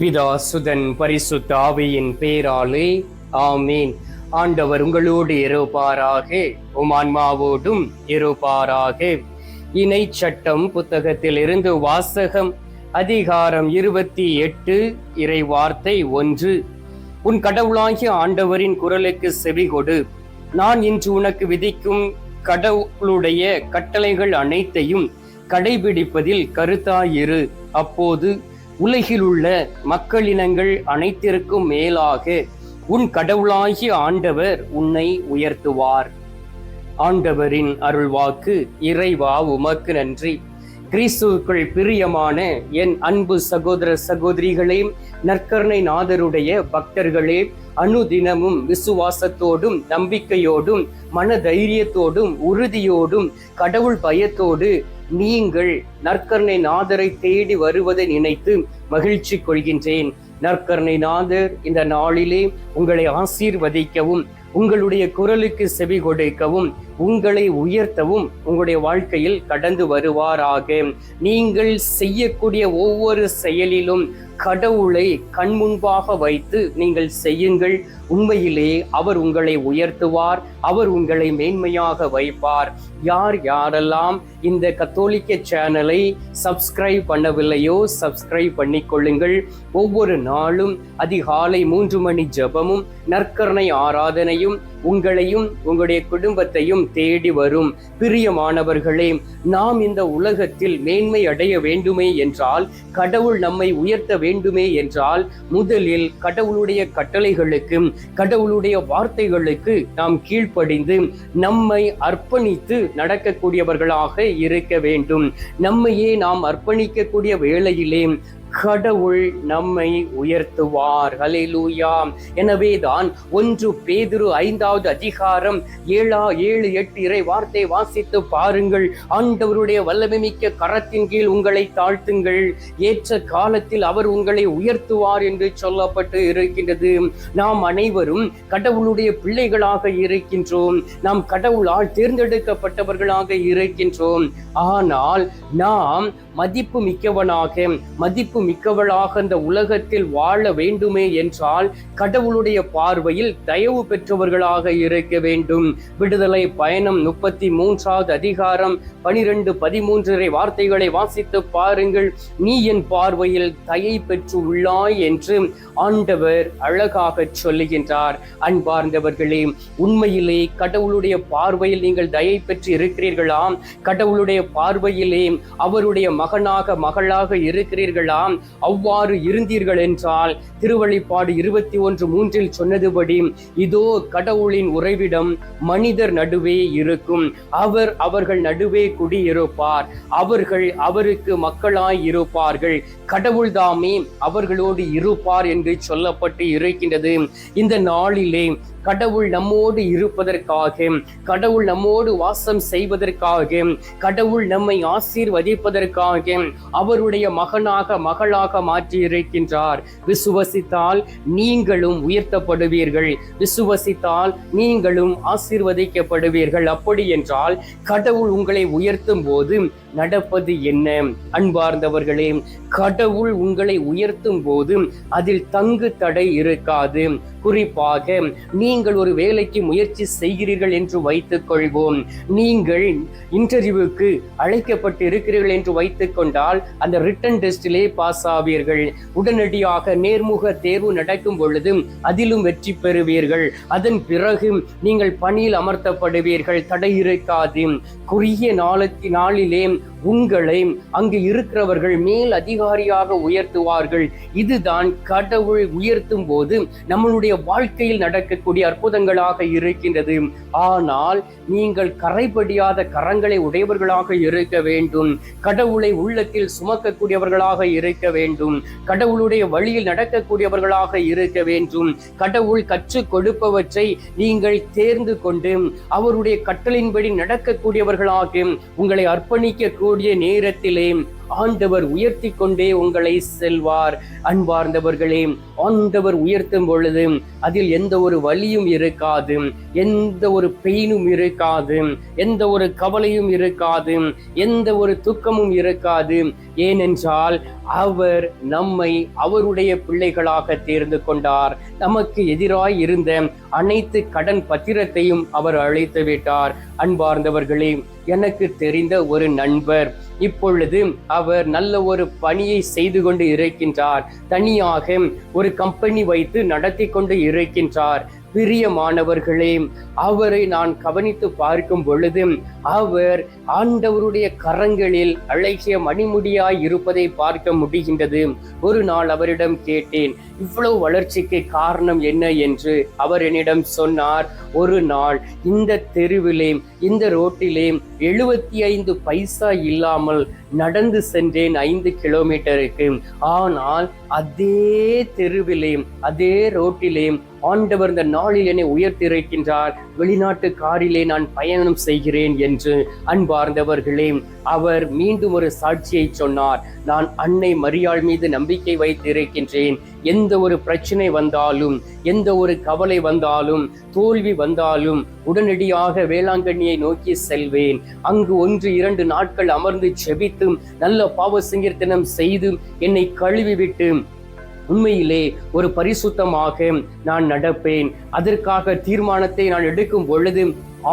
பிதா சுதன் பரிசுத்த ஆவியின் பேராலே ஆமீன். ஆண்டவர் உங்களோடு இருப்பாராக, உம் ஆன்மாவோடும் இருப்பாராக. இணை சட்டம் புத்தகத்தில் இருந்து வாசகம். அதிகாரம் 28, இறை வார்த்தை 1. உன் கடவுளாகிய ஆண்டவரின் குரலுக்கு செவிகொடு. நான் இன்று உனக்கு விதிக்கும் கடவுளுடைய கட்டளைகள் அனைத்தையும் கடைபிடிப்பதில் கருத்தாயிரு. அப்போது உலகில் உள்ள மக்களினங்கள் அனைத்திற்கும் மேலாக உன் கடவுளாகிய ஆண்டவர் உன்னை உயர்த்துவார். ஆண்டவரின் அருள்வாக்கு. இறைவா உமக்கு நன்றி. கிறிஸ்துவுக்குள் பிரியமான என் அன்பு சகோதர சகோதரிகளே, நற்கருணை நாதருடைய பக்தர்களே, அனுதினமும் விசுவாசத்தோடும் நம்பிக்கையோடும் மன தைரியத்தோடும் உறுதியோடும் கடவுள் பயத்தோடு நீங்கள் நற்கருணை நாதரை தேடி வருவதை நினைத்து மகிழ்ச்சி கொள்கின்றேன். நற்கருணை நாதர் இந்த நாளிலே உங்களை ஆசீர்வதிக்கவும், உங்களுடைய குரலுக்கு செவி கொடுக்கவும், உங்களை உயர்த்தவும் உங்களுடைய வாழ்க்கையில் கடந்து வருவாராக. நீங்கள் செய்யக்கூடிய ஒவ்வொரு செயலிலும் கடவுளை கண்முன்பாக வைத்து நீங்கள் செய்யுங்கள். உண்மையிலே அவர் உங்களை உயர்த்துவார், அவர் உங்களை மேன்மையாக வைப்பார். யார் யாரெல்லாம் இந்த கத்தோலிக்க சேனலை சப்ஸ்கிரைப் பண்ணவில்லையோ சப்ஸ்கிரைப் பண்ணிக்கொள்ளுங்கள். ஒவ்வொரு நாளும் அதிகாலை 3 மணி ஜெபமும் நற்கருணை ஆராதனையும் உங்களையும் உங்களுடைய குடும்பத்தையும் தேடி வரும். பிரியமானவர்களே, நாம் இந்த உலகத்தில் மேன்மை அடைய வேண்டுமே என்றால், கடவுள் நம்மை உயர்த்த வேண்டுமே என்றால், முதலில் கடவுளுடைய கட்டளைகளுக்கு, கடவுளுடைய வார்த்தைகளுக்கு நாம் கீழ்ப்படிந்து நம்மை அர்ப்பணித்து நடக்கக்கூடியவர்களாக இருக்க வேண்டும். நம்மையே நாம் அர்ப்பணிக்கக்கூடிய வேளையிலே கடவுள் நம்மை உயர்த்துவார். ஹல்லேலூயா. எனவேதான் 1 பேதுரு 5வது அதிகாரம் 7, 8 இறை வார்த்தை வாசித்து பாருங்கள். ஆண்டவருடைய வல்லமை மிக்க கரத்தின் கீழ் உங்களை தாழ்த்துங்கள், ஏற்ற காலத்தில் அவர் உங்களை உயர்த்துவார் என்று சொல்லப்பட்டு இருக்கின்றது. நாம் அனைவரும் கடவுளுடைய பிள்ளைகளாக இருக்கின்றோம். நாம் கடவுளால் தேர்ந்தெடுக்கப்பட்டவர்களாக இருக்கின்றோம். ஆனால் நாம் மதிப்பு மிக்கவளாக இந்த உலகத்தில் வாழ வேண்டுமே என்றால் கடவுளுடைய பார்வையில் தயவு பெற்றவர்களாக இருக்க வேண்டும். விடுதலை பயணம் 33வது அதிகாரம் 12, 13 வார்த்தைகளை வாசித்து பாருங்கள். நீ என் பார்வையில் தயை பெற்று உள்ளாய் என்று ஆண்டவர் அழகாக சொல்லுகின்றார். அன்பார்ந்தவர்களே, உண்மையிலே கடவுளுடைய பார்வையில் நீங்கள் தயை பெற்று இருக்கிறீர்களா? கடவுளுடைய பார்வையிலே அவருடைய மகளாக இருக்கிறீர்களா? அவ்வாறு இருந்தீர்கள் என்றால் திருவெளிப்பாடு 21:3 சொன்னதுபடி, இதோ கடவுளின் உறைவிடம் மனிதர் நடுவே இருக்கும், அவர் அவர்கள் நடுவே குடியிருப்பார், அவர்கள் அவருக்கு மக்களாய் இருப்பார்கள், கடவுள் தாமே அவர்களோடு இருப்பார் என்று சொல்லப்பட்டு இருக்கின்றது. இந்த நாளிலே கடவுள் நம்மோடு இருப்பதற்காக, கடவுள் நம்மோடு வாசம் செய்வதற்காக, கடவுள் நம்மை ஆசீர்வதிப்பதற்காக அவருடைய மகளாக மாற்றி இருக்கின்றார். விசுவசித்தால் நீங்களும் உயர்த்தப்படுவீர்கள், விசுவசித்தால் நீங்களும் ஆசீர்வதிக்கப்படுவீர்கள். அப்படி என்றால் கடவுள் உங்களை உயர்த்தும் போது நடப்பது என்ன? அன்பார்ந்தவர்களே, கடவுள் உங்களை உயர்த்தும் போது அதில் தங்கு தடை இருக்காது. குறிப்பாக நீங்கள் ஒரு வேலைக்கு முயற்சி செய்கிறீர்கள் என்று வைத்துக் கொள்வோம். நீங்கள் இன்டர்வியூக்கு அழைக்கப்பட்டு இருக்கிறீர்கள் என்று வைத்துக் கொண்டால் அந்த ரிட்டன் டெஸ்டிலே பாஸ் ஆவீர்கள். உடனடியாக நேர்முக தேர்வு நடக்கும் பொழுது அதிலும் வெற்றி பெறுவீர்கள். அதன் பிறகு நீங்கள் பணியில் அமர்த்தப்படுவீர்கள். தடை இருக்காது. குறுகிய நாளிலே உங்களை அங்கு இருக்கிறவர்கள் மேல் அதிகாரியாக உயர்த்துவார்கள். இதுதான் கடவுள் உயர்த்தும் போது நம்மளுடைய வாழ்க்கையில் நடக்கக்கூடிய அற்புதங்களாக இருக்கின்றது. ஆனால் நீங்கள் கரைபடியாத கரங்களை உடையவர்களாக இருக்க வேண்டும். கடவுளை உள்ளத்தில் சுமக்கக்கூடியவர்களாக இருக்க வேண்டும். கடவுளுடைய வழியில் நடக்கக்கூடியவர்களாக இருக்க வேண்டும். கடவுள் கற்றுக் கொடுப்பவற்றை நீங்கள் தேர்ந்து கொண்டு அவருடைய கட்டளையின்படி நடக்கக்கூடியவர்களாக உங்களை அர்ப்பணிக்க நேரத்திலே ஆண்டவர் உயர்த்தி கொண்டே உங்களை செல்வார். அன்பார்ந்தவர்களே, ஆண்டவர் உயர்த்தும் பொழுது அதில் எந்த ஒரு வலியும் இருக்காது, எந்த ஒரு பெயினும் இருக்காது, எந்த ஒரு கவலையும் இருக்காது, எந்த ஒரு துக்கமும் இருக்காது. ஏனென்றால் அவர் நம்மை அவருடைய பிள்ளைகளாக தேர்ந்து கொண்டார். நமக்கு எதிராய் இருந்த அனைத்து கடன் பத்திரத்தையும் அவர் அழைத்து விட்டார். அன்பார்ந்தவர்களே, எனக்கு தெரிந்த ஒரு நண்பர் இப்பொழுது அவர் நல்ல ஒரு பணியை செய்து கொண்டு இருக்கின்றார். தனியாக ஒரு கம்பெனி வைத்து நடத்தி கொண்டு இருக்கின்றார். பிரியமானவர்களே, அவரை நான் கவனித்து பார்க்கும் பொழுது அவர் ஆண்டவருடைய கரங்களில் அழகிய மணிமுடியாய் இருப்பதை பார்க்க முடிகின்றது. ஒரு நாள் அவரிடம் கேட்டேன், இவ்வளவு வளர்ச்சிக்கு காரணம் என்ன என்று. அவர் என்னிடம் சொன்னார், ஒரு நாள் இந்த தெருவிலே, இந்த ரோட்டிலே 75 பைசா இல்லாமல் நடந்து சென்றேன் 5 கிலோமீட்டருக்கு. ஆனால் அதே தெருவிலே, அதே ரோட்டிலே ஆண்டவர் இந்த நாளில் என்னை உயர்த்தியிருக்கின்றார். வெளிநாட்டு காரிலே நான் பயணம் செய்கிறேன் என்று. அன்பார்ந்தவர்களே, அவர் மீண்டும் ஒரு சாட்சியை சொன்னார். நான் அன்னை மரியாள் மீது நம்பிக்கை வைத்திருக்கின்றேன். எந்த ஒரு பிரச்சனை வந்தாலும், எந்த ஒரு கவலை வந்தாலும், தோல்வி வந்தாலும் உடனடியாக வேளாங்கண்ணியை நோக்கி செல்வேன். அங்கு 1-2 நாட்கள் அமர்ந்து செபித்து நல்ல பாவ சங்கீர்த்தனம் செய்து என்னை கழுவிவிட்டு உண்மையிலே ஒரு பரிசுத்தமாக நான் நடப்பேன். அதற்காக தீர்மானத்தை நான் எடுக்கும் பொழுது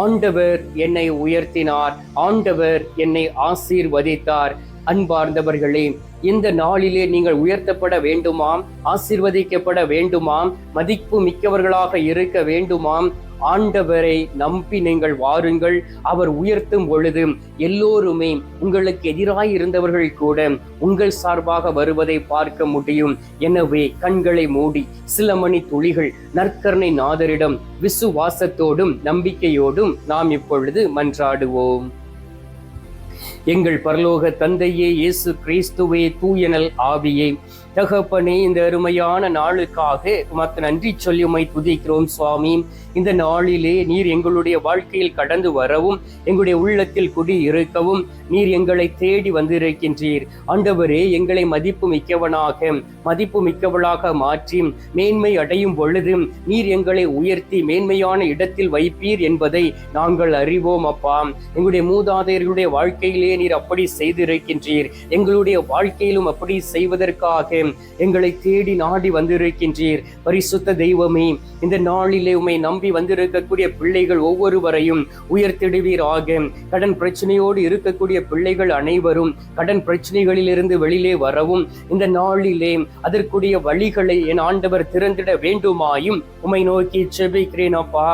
ஆண்டவர் என்னை உயர்த்தினார், ஆண்டவர் என்னை ஆசீர்வதித்தார். அன்பார்ந்தவர்களே, இந்த நாளிலே நீங்கள் உயர்த்தப்பட வேண்டுமாம், ஆசீர்வதிக்கப்பட வேண்டுமாம், மதிப்பு மிக்கவர்களாக இருக்க வேண்டுமாம், ஆண்டவரை நம்பி நீங்கள் வாருங்கள். அவர் உயர்த்தும் பொழுது எல்லோருமே உங்களுக்கு எதிராய் இருந்தவர்கள் கூட உங்கள் சார்பாக வருவதை பார்க்க முடியும். எனவே கண்களை மூடி சில மணி துளிகள் நற்கருணை நாதரிடம் விசுவாசத்தோடும் நம்பிக்கையோடும் நாம் இப்பொழுது மன்றாடுவோம். எங்கள் பரலோக தந்தையே, இயேசு கிறிஸ்துவே, தூயனல் ஆவியே, தகப்பனே, இந்த அருமையான நாளுக்காக உமக்கு நன்றி சொல்லி உம்மை துதிக்கிறோம் சுவாமி. இந்த நாளிலே நீர் எங்களுடைய வாழ்க்கையில் கடந்து வரவும், எங்களுடைய உள்ளத்தில் குடி இருக்கவும் நீர் எங்களை தேடி வந்திருக்கின்றீர். ஆண்டவரே, எங்களை மதிப்பு மிக்கவளாக மாற்றி மேன்மை அடையும் பொழுது நீர் எங்களை உயர்த்தி மேன்மையான இடத்தில் வைப்பீர் என்பதை நாங்கள் அறிவோம் அப்பா. எங்களுடைய மூதாதையர்களுடைய வாழ்க்கையிலே நீர் அப்படி செய்திருக்கின்றீர். எங்களுடைய வாழ்க்கையிலும் அப்படி செய்வதற்காக எங்களை தேடி நாடி வந்திருக்கின்றீர். பரிசுத்த தெய்வமே, இந்த நாளிலே உம்மை நம்பி வந்திருக்கக்கூடிய பிள்ளைகள் ஒவ்வொருவரையும் உயர்த்திடுவீராக. கடன் பிரச்சனையோடு இருக்கக்கூடிய பிள்ளைகள் அனைவரும் கடன் பிரச்சனைகளிலிருந்து வெளியிலே வரவும் இந்த நாளிலே அதற்குரிய வழிகளை என் ஆண்டவர் திறந்திட வேண்டுமாயும் உம்மை நோக்கி செபிக்கிறேன் அப்பா.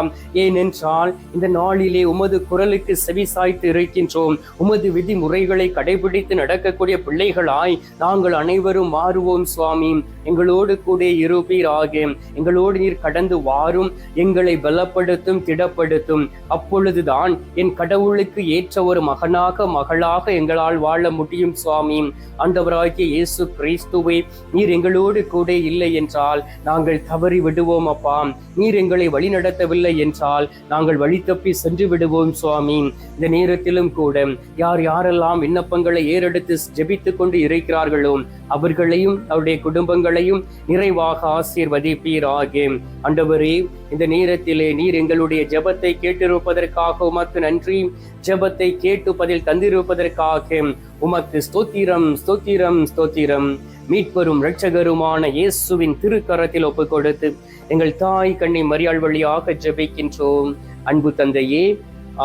ஏனென்றால் இந்த நாளிலே உமது குரலுக்கு செவி சாய்த்து இருக்கின்றோம். உமது விதிமுறைகளை கடைபிடித்து நடக்கக்கூடிய பிள்ளைகளாய் நாங்கள் அனைவரும் மாறுவோம் சுவாமி. எங்களோடு கூட இருப்பீராக. எங்களோடு நீர் கடந்து வாரும், எங்களை பலப்படுத்தும், திடப்படுத்தும். அப்பொழுதுதான் என் கடவுளுக்கு ஏற்ற ஒரு மகளாக எங்களால் வாழ முடியும் சுவாமி. ஆண்டவராகிய இயேசு கிறிஸ்துவே, நீர் எங்களோடு கூட இல்லை என்றால் நாங்கள் தவறி விடுவோம் அப்பா. நீர் எங்களை வழி நடத்தவில்லை என்றால் நாங்கள் வழி தப்பி சென்று விடுவோம் சுவாமி. இந்த நேரத்திலும் கூட யாரெல்லாம் விண்ணப்பங்களை ஏறெடுத்து ஜெபித்துக் கொண்டு இருக்கிறார்களோ அவர்களையும் அவருடைய குடும்பங்களையும் நிறைவாக ஆசீர்வதிப்பீராக. ஆண்டவரே, இந்த நேரத்திலே நீர் எங்களுடைய ஜெபத்தை கேட்டிருப்பதற்காக உமக்கு நன்றி. ஜெபத்தை கேட்டு பதில் தந்திருப்பதற்காக உமக்கு ஸ்தோத்திரம், ஸ்தோத்திரம், ஸ்தோத்திரம். மீட்பெரும் இரட்சகருமான இயேசுவின் திருக்கரத்தில் ஒப்புக் கொடுத்து எங்கள் தாய் கன்னி மரியாள் வழியாக ஜெபிக்கின்றோம். அன்பு தந்தையே,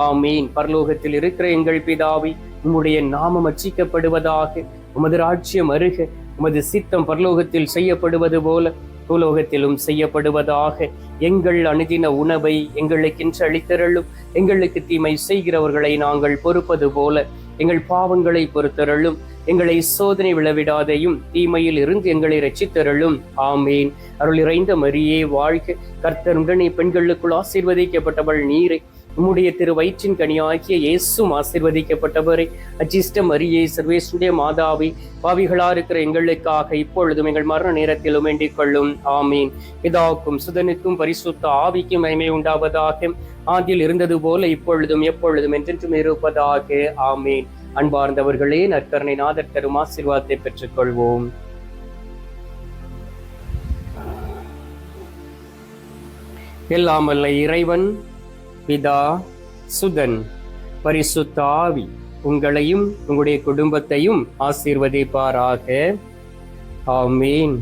ஆமீன். பரலோகத்தில் இருக்கிற எங்கள் பிதாவே, உம்முடைய நாமம் அர்ச்சிக்கப்படுவதாக, உமது ராஜ்யம் அருக, உமது சித்தம் பரலோகத்தில் செய்யப்படுவது போல பூலோகத்திலும் செய்யப்படுவதாக. எங்கள் அனுதின உணவை எங்களுக்கென்று அளித்தருளும். எங்களுக்கு தீமை செய்கிறவர்களை நாங்கள் பொறுப்பது போல எங்கள் பாவங்களை பொறுத்தருளும். எங்களை சோதனை விழவிடாதையும் தீமையில் இருந்து எங்களை ரட்சித்தருளும். ஆமீன். அருள் இறைந்த மரியே வாழ்க. கர்த்தர் உடனே பெண்களுக்குள் ஆசீர்வதிக்கப்பட்டவள் நீரே. உம்முடைய திரு வயிற்றின் கனியாகிய இயேசும் ஆசீர்வதிக்கப்பட்டவரே. அச்சிஷ்ட மரியே, சர்வேசுடைய மாதாவி, பாவிகளா இருக்கிற எங்களுக்காக இப்பொழுதும் எங்கள் மரண நேரத்திலும் வேண்டிக் கொள்ளும். ஆமீன். பிதாவுக்கும் சுதனுக்கும் பரிசுத்த ஆவிக்கும் மகிமை உண்டாவதாக. ஆதியில் இருந்தது போல இப்பொழுதும் எப்பொழுதும் என்றென்றும் இருப்பதாக. ஆமீன். அன்பார்ந்தவர்களே, நற்கருணை நாதர் தரும் ஆசீர்வாதத்தை பெற்றுக்கொள்வோம். எல்லாம் வல்ல இறைவன், பிதா, சுதன், பரிசுத்த ஆவி உங்களையும் உங்களுடைய குடும்பத்தையும் ஆசீர்வதிப்பாராக. ஆமீன்.